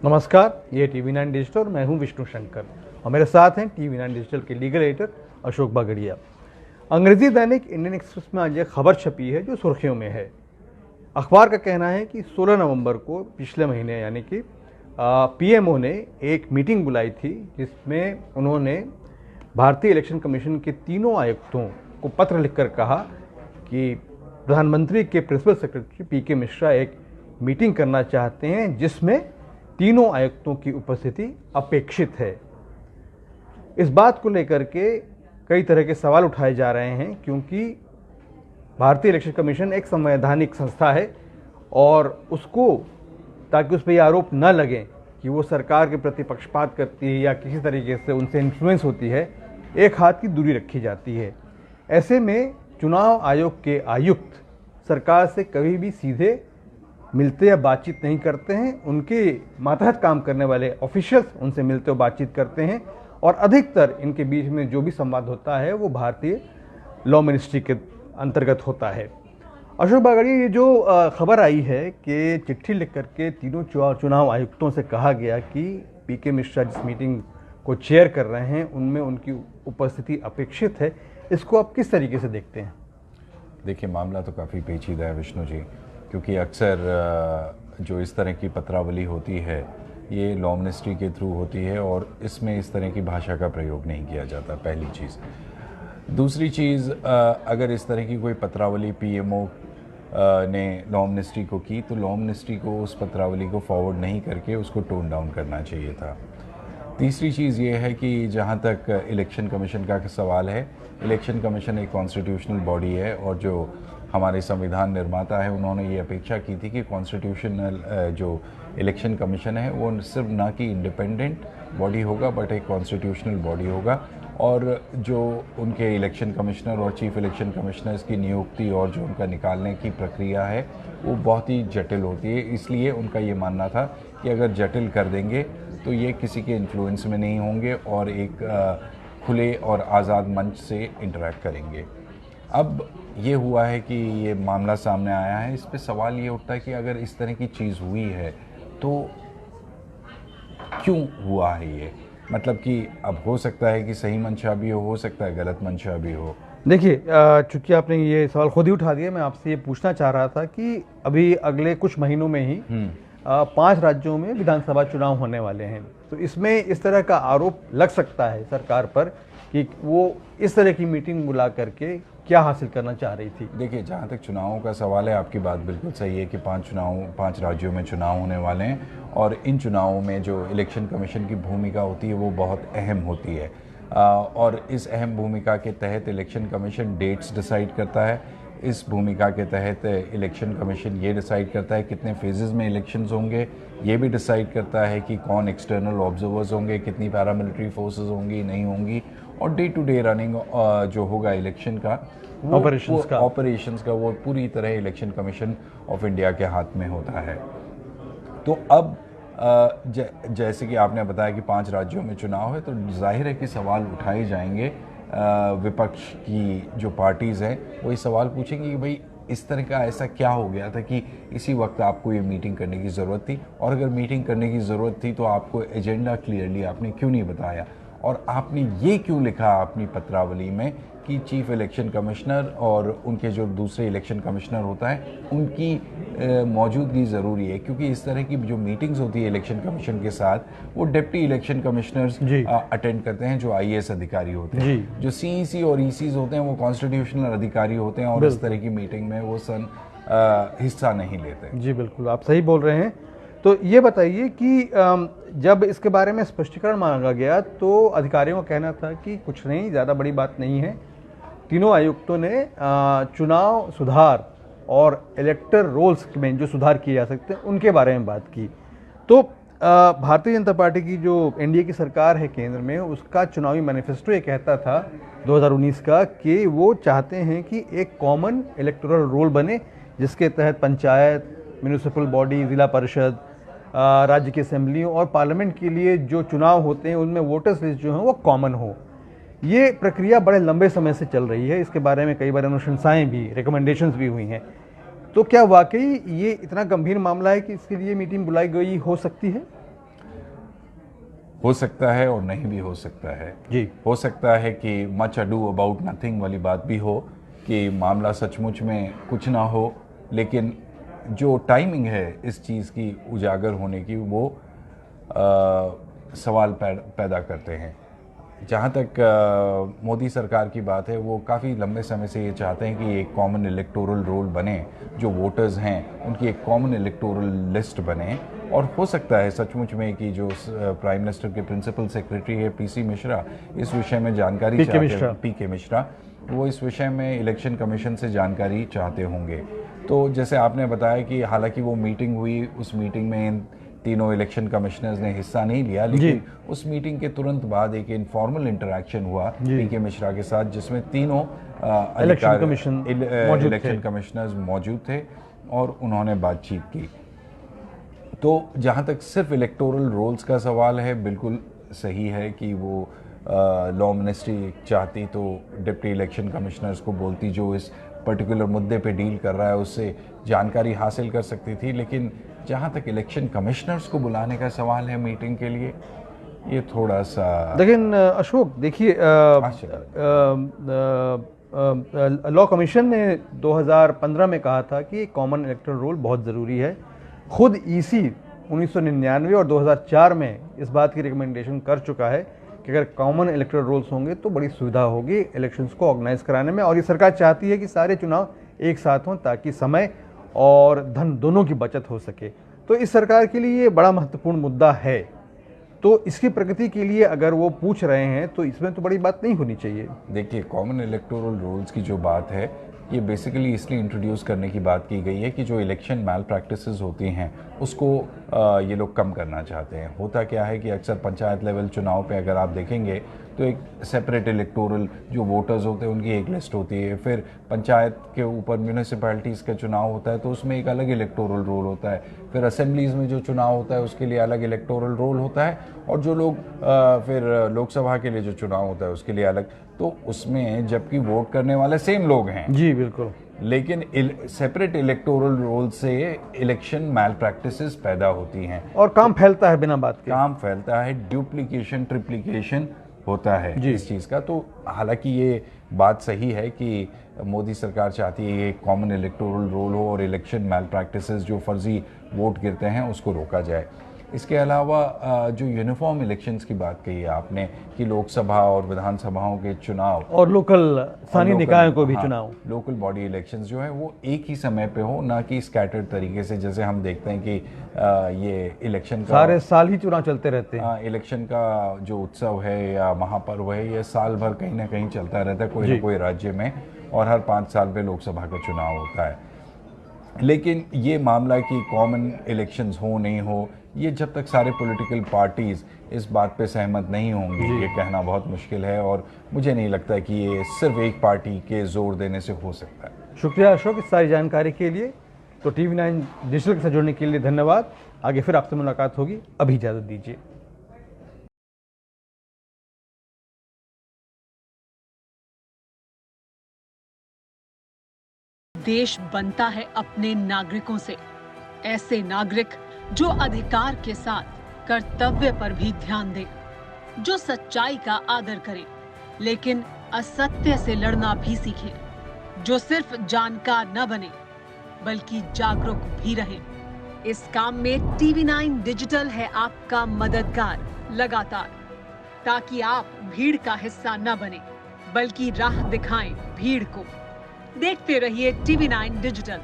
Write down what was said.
नमस्कार, ये TV9 digital और मैं हूं विष्णु शंकर और मेरे साथ हैं TV9 डिजिटल के लीगल एडिटर अशोक बागड़िया। अंग्रेजी दैनिक इंडियन एक्सप्रेस में आज एक खबर छपी है जो सुर्खियों में है। अखबार का कहना है कि 16 नवंबर को पिछले महीने यानी कि पीएमओ ने एक मीटिंग बुलाई थी जिसमें उन्होंने भारतीय इलेक्शन कमीशन के तीनों आयुक्तों को पत्र लिखकर कहा कि प्रधानमंत्री के प्रिंसिपल सेक्रेटरी पीके मिश्रा एक मीटिंग करना चाहते हैं जिसमें तीनों आयुक्तों की उपस्थिति अपेक्षित है। इस बात को लेकर के कई तरह के सवाल उठाए जा रहे हैं क्योंकि भारतीय इलेक्शन कमीशन एक संवैधानिक संस्था है और उसको ताकि उस पर यह आरोप न लगे कि वो सरकार के प्रति पक्षपात करती है या किसी तरीके से उनसे इन्फ्लुएंस होती है, एक हाथ की दूरी रखी जाती है। ऐसे में चुनाव आयोग के आयुक्त सरकार से कभी भी सीधे मिलते या बातचीत नहीं करते हैं। उनके मातहत काम करने वाले ऑफिशियल्स उनसे मिलते और बातचीत करते हैं और अधिकतर इनके बीच में जो भी संवाद होता है वो भारतीय लॉ मिनिस्ट्री के अंतर्गत होता है। अशोक बागड़िया, ये जो खबर आई है कि चिट्ठी लिख करके तीनों चुनाव आयुक्तों से कहा गया कि पीके मिश्रा जिस मीटिंग को चेयर कर रहे हैं उनमें उनकी उपस्थिति अपेक्षित है, इसको आप किस तरीके से देखते हैं? देखिए, मामला तो काफ़ी पेचीदा है विष्णु जी, क्योंकि अक्सर जो इस तरह की पत्रावली होती है ये लॉ मिनिस्ट्री के थ्रू होती है और इसमें इस तरह की भाषा का प्रयोग नहीं किया जाता, पहली चीज़। दूसरी चीज़, अगर इस तरह की कोई पत्रावली पीएमओ ने लॉ मिनिस्ट्री को की तो लॉ मिनिस्ट्री को उस पत्रावली को फॉरवर्ड नहीं करके उसको टोन डाउन करना चाहिए था। तीसरी चीज़ ये है कि जहाँ तक इलेक्शन कमीशन का सवाल है, इलेक्शन कमीशन एक कॉन्स्टिट्यूशनल बॉडी है और जो हमारे संविधान निर्माता है उन्होंने ये अपेक्षा की थी कि कॉन्स्टिट्यूशनल जो इलेक्शन कमीशन है वो सिर्फ ना कि इंडिपेंडेंट बॉडी होगा बट एक कॉन्स्टिट्यूशनल बॉडी होगा और जो उनके इलेक्शन कमिश्नर और चीफ इलेक्शन कमिश्नर्स की नियुक्ति और जो उनका निकालने की प्रक्रिया है वो बहुत ही जटिल होती है। इसलिए उनका ये मानना था कि अगर जटिल कर देंगे तो ये किसी के इन्फ्लुएंस में नहीं होंगे और एक खुले और आज़ाद मंच से इंटरेक्ट करेंगे। अब ये हुआ है कि ये मामला सामने आया है, इस पे सवाल ये उठता है कि अगर इस तरह की चीज़ हुई है तो क्यों हुआ है ये? मतलब कि अब हो सकता है कि सही मंशा भी हो सकता है गलत मंशा भी हो। देखिए, चूंकि आपने ये सवाल खुद ही उठा दिया, मैं आपसे ये पूछना चाह रहा था कि अभी अगले कुछ महीनों में ही 5 राज्यों में विधानसभा चुनाव होने वाले हैं, तो इसमें इस तरह का आरोप लग सकता है सरकार पर कि वो इस तरह की मीटिंग बुला करके क्या हासिल करना चाह रही थी। देखिए, जहाँ तक चुनावों का सवाल है, आपकी बात बिल्कुल सही है कि 5 राज्यों में चुनाव होने वाले हैं और इन चुनावों में जो इलेक्शन कमीशन की भूमिका होती है वो बहुत अहम होती है और इस अहम भूमिका के तहत इलेक्शन कमीशन डेट्स डिसाइड करता है। इस भूमिका के तहत इलेक्शन कमीशन ये डिसाइड करता है कितने फेजेस में इलेक्शंस होंगे, ये भी डिसाइड करता है कि कौन एक्सटर्नल ऑब्जर्वर्स होंगे, कितनी पैरामिलिट्री फोर्सेस होंगी नहीं होंगी और डे टू डे रनिंग जो होगा इलेक्शन का ऑपरेशंस का वो पूरी तरह इलेक्शन कमीशन ऑफ इंडिया के हाथ में होता है। तो अब जैसे कि आपने बताया कि 5 राज्यों में चुनाव है तो जाहिर है कि सवाल उठाए जाएंगे। विपक्ष की जो पार्टीज़ हैं वो ये सवाल पूछेंगी कि भाई इस तरह का ऐसा क्या हो गया था कि इसी वक्त आपको ये मीटिंग करने की ज़रूरत थी और अगर मीटिंग करने की ज़रूरत थी तो आपको एजेंडा क्लियरली आपने क्यों नहीं बताया और आपने ये क्यों लिखा अपनी पत्रावली में कि चीफ इलेक्शन कमिश्नर और उनके जो दूसरे इलेक्शन कमिश्नर होता है उनकी मौजूदगी ज़रूरी है, क्योंकि इस तरह की जो मीटिंग्स होती है इलेक्शन कमीशन के साथ वो डिप्टी इलेक्शन कमिश्नर्स अटेंड करते हैं जो आईएएस अधिकारी होते हैं। जो सीईसी और ईसीज होते हैं वो कॉन्स्टिट्यूशनल अधिकारी होते हैं और इस तरह की मीटिंग में वो हिस्सा नहीं लेते। जी बिल्कुल, आप सही बोल रहे हैं। तो ये बताइए कि जब इसके बारे में स्पष्टीकरण मांगा गया तो अधिकारियों का कहना था कि कुछ नहीं, ज़्यादा बड़ी बात नहीं है। तीनों आयुक्तों ने चुनाव सुधार और इलेक्टर रोल्स में जो सुधार किए जा सकते हैं उनके बारे में बात की। तो भारतीय जनता पार्टी की जो एनडीए की सरकार है केंद्र में, उसका चुनावी मैनिफेस्टो ये कहता था 2019 का कि वो चाहते हैं कि एक कॉमन इलेक्टोरल रोल बने जिसके तहत पंचायत, म्यूनिसिपल बॉडी, ज़िला परिषद, राज्य की असेंबलियों और पार्लियामेंट के लिए जो चुनाव होते हैं उनमें वोटर्स लिस्ट जो है वो कॉमन हो। ये प्रक्रिया बड़े लंबे समय से चल रही है, इसके बारे में कई बार अनुशंसाएं भी, रिकमेंडेशंस भी हुई हैं। तो क्या वाकई ये इतना गंभीर मामला है कि इसके लिए मीटिंग बुलाई गई हो सकती है? हो सकता है और नहीं भी हो सकता है। जी। हो सकता है कि मच अडू अबाउट नथिंग वाली बात भी हो कि मामला सचमुच में कुछ ना हो, लेकिन जो टाइमिंग है इस चीज़ की उजागर होने की वो सवाल पैदा करते हैं। जहाँ तक मोदी सरकार की बात है, वो काफ़ी लंबे समय से ये चाहते हैं कि एक कॉमन इलेक्टोरल रोल बने, जो वोटर्स हैं उनकी एक कॉमन इलेक्टोरल लिस्ट बने। और हो सकता है सचमुच में कि जो प्राइम मिनिस्टर के प्रिंसिपल सेक्रेटरी है पीसी मिश्रा, इस विषय में जानकारी चाहते हैं, पीके मिश्रा, वो इस विषय में इलेक्शन कमीशन से जानकारी चाहते होंगे। तो जैसे आपने बताया कि हालांकि वो मीटिंग हुई, उस मीटिंग में तीनों इलेक्शन कमिश्नर्स ने हिस्सा नहीं लिया, लेकिन उस मीटिंग के तुरंत बाद एक इनफॉर्मल इंटरैक्शन हुआ पीके मिश्रा के साथ, जिसमें तीनों इलेक्शन कमिश्नर्स मौजूद थे और उन्होंने बातचीत की। तो जहाँ तक सिर्फ इलेक्टोरल रोल्स का सवाल है, बिल्कुल सही है कि वो लॉ मिनिस्ट्री चाहती तो डिप्टी इलेक्शन कमिश्नर्स को बोलती, जो इस पर्टिकुलर मुद्दे पे डील कर रहा है उससे जानकारी हासिल कर सकती थी। लेकिन जहाँ तक इलेक्शन कमिश्नर्स को बुलाने का सवाल है मीटिंग के लिए, ये थोड़ा सा, लेकिन अशोक देखिए, लॉ कमीशन ने 2015 में कहा था कि कॉमन इलेक्टोरल रोल बहुत ज़रूरी है। खुद ईसी 1999 और 2004 में इस बात की रिकमेंडेशन कर चुका है कि अगर कॉमन इलेक्टोरल रोल्स होंगे तो बड़ी सुविधा होगी इलेक्शंस को ऑर्गेनाइज कराने में। और ये सरकार चाहती है कि सारे चुनाव एक साथ हों ताकि समय और धन दोनों की बचत हो सके। तो इस सरकार के लिए ये बड़ा महत्वपूर्ण मुद्दा है। तो इसकी प्रगति के लिए अगर वो पूछ रहे हैं तो इसमें तो बड़ी बात नहीं होनी चाहिए। देखिए, कॉमन इलेक्टोरल रूल्स की जो बात है, ये बेसिकली इसलिए इंट्रोड्यूस करने की बात की गई है कि जो इलेक्शन मैल प्रैक्टिसेस होती हैं उसको ये लोग कम करना चाहते हैं। होता क्या है कि अक्सर पंचायत लेवल चुनाव पे अगर आप देखेंगे तो एक सेपरेट इलेक्टोरल, जो वोटर्स होते हैं उनकी एक लिस्ट होती है, फिर पंचायत के ऊपर म्यूनिसिपैलिटीज़ का चुनाव होता है तो उसमें एक अलग इलेक्टोरल रोल होता है, फिर असेंबलीज़ में जो चुनाव होता है उसके लिए अलग इलेक्टोरल रोल होता है, और जो लोग फिर लोकसभा के लिए जो चुनाव होता है उसके लिए अलग। तो उसमें जबकि वोट करने वाले सेम लोग हैं, जी बिल्कुल, लेकिन सेपरेट इलेक्टोरल रोल से इलेक्शन मैल प्रैक्टिसेस पैदा होती हैं और काम फैलता है बिना बात के, काम फैलता है, डुप्लीकेशन ट्रिप्लीकेशन होता है इस चीज़ का। तो हालांकि ये बात सही है कि मोदी सरकार चाहती है ये कॉमन इलेक्टोरल रोल हो और इलेक्शन मैल प्रैक्टिसेस, जो फर्जी वोट गिरते हैं, उसको रोका जाए। इसके अलावा जो यूनिफॉर्म इलेक्शंस की बात कही है आपने कि लोकसभा और विधानसभाओं के चुनाव और लोकल स्थानीय निकायों को भी चुनाव, लोकल बॉडी इलेक्शंस जो है वो एक ही समय पे हो, ना कि स्कैटर्ड तरीके से, जैसे हम देखते हैं कि ये इलेक्शन का सारे साल ही चुनाव चलते रहते हैं। इलेक्शन का जो उत्सव है या महापर्व है, ये साल भर कहीं ना कहीं चलता रहता है कोई ना कोई राज्य में, और हर 5 साल पे लोकसभा का चुनाव होता है। लेकिन ये मामला कि कॉमन इलेक्शंस हो नहीं हो, ये जब तक सारे पॉलिटिकल पार्टीज इस बात पे सहमत नहीं होंगे, ये कहना बहुत मुश्किल है, और मुझे नहीं लगता कि ये सिर्फ एक पार्टी के जोर देने से हो सकता है। शुक्रिया अशोक इस सारी जानकारी के लिए। तो TV9 डिजिटल के साथ जुड़ने के लिए धन्यवाद। आगे फिर आपसे मुलाकात होगी, अभी इजाज़त दीजिए। देश बनता है अपने नागरिकों से, ऐसे नागरिक जो अधिकार के साथ कर्तव्य पर भी ध्यान दें, जो सच्चाई का आदर करें लेकिन असत्य से लड़ना भी सीखें, जो सिर्फ जानकार न बने बल्कि जागरूक भी रहें। इस काम में TV9 डिजिटल है आपका मददगार लगातार, ताकि आप भीड़ का हिस्सा न बने बल्कि राह दिखाएं भीड़ को। देखते रहिए TV9 डिजिटल।